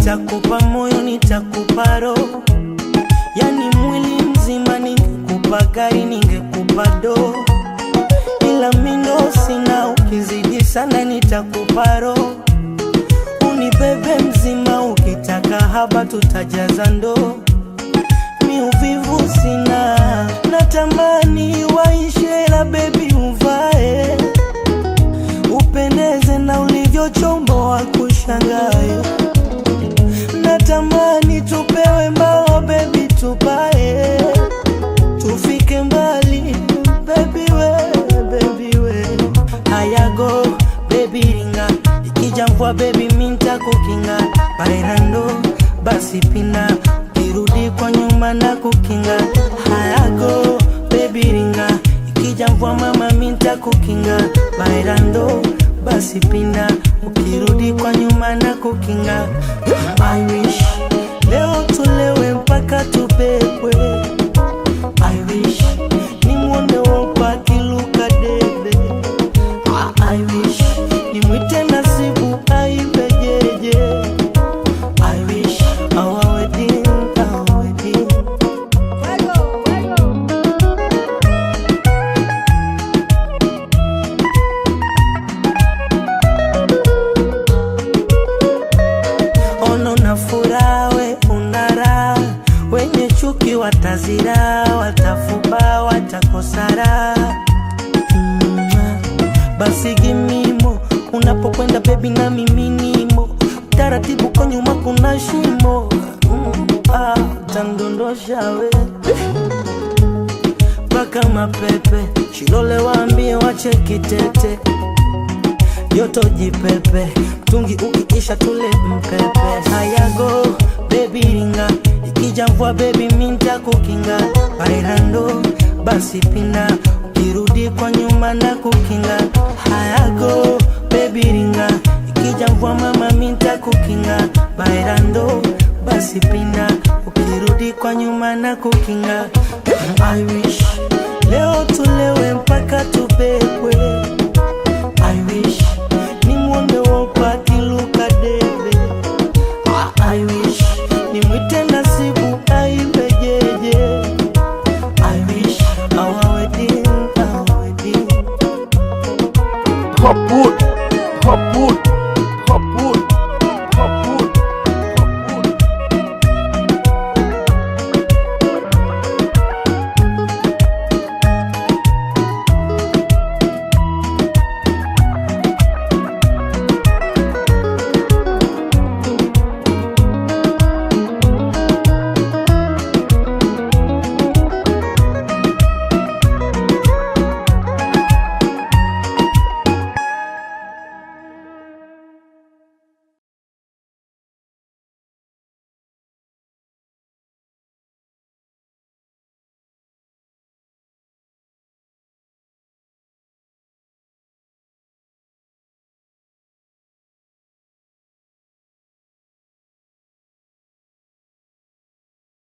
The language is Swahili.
nitakupa moyo, nitakupa roho, yani mwili mzima. Ningekupa gari, ningekupa do, ila mindo sina. Ukizidi sana nitakupa roho, unibebe mzima. Ukitaka haba tutajaza ndoo, mi uvivu sina. Natamani waishe la baby uvae, upendeze na ulivyo chombo wa kushangae. Natamani tupewe mbao baby tupae, tufike mbali baby we. Hayago baby ringa, ikija mvua baby minta kukinga. Bailando basi pina, ukirudi kwa nyuma na kukinga. Hayago baby ringa, ikija mvua mama minta kukinga. Bailando basi pina, ukirudi kwa nyuma na kukinga. I wish leo tulewe mpaka tupekwe. I wish nimwone wopa kiluka debe. I wish nimwite Nasibu aibe jeje. I wish our wedding. Ono na furaha we unara, wenye chuki watazira, watafuba, watakosara. Basi gimimo, unapokwenda baby na mimi nimo, taratibu kwa nyuma kuna shimo. Tandondosha we paka mapepe, Shilole waambie wache kitete, yoto jipepe, tungi ukikisha tule mpepe. Hayago baby ringa, ikija mvua baby minta kukinga. Bailando basi pina, ukirudi kwa nyuma na kukinga. Hayago baby ringa, ikija mvua mama minta kukinga. Bailando basi pina, ukirudi kwa nyuma na kukinga. I wish leo tulewe mpaka tupekwe.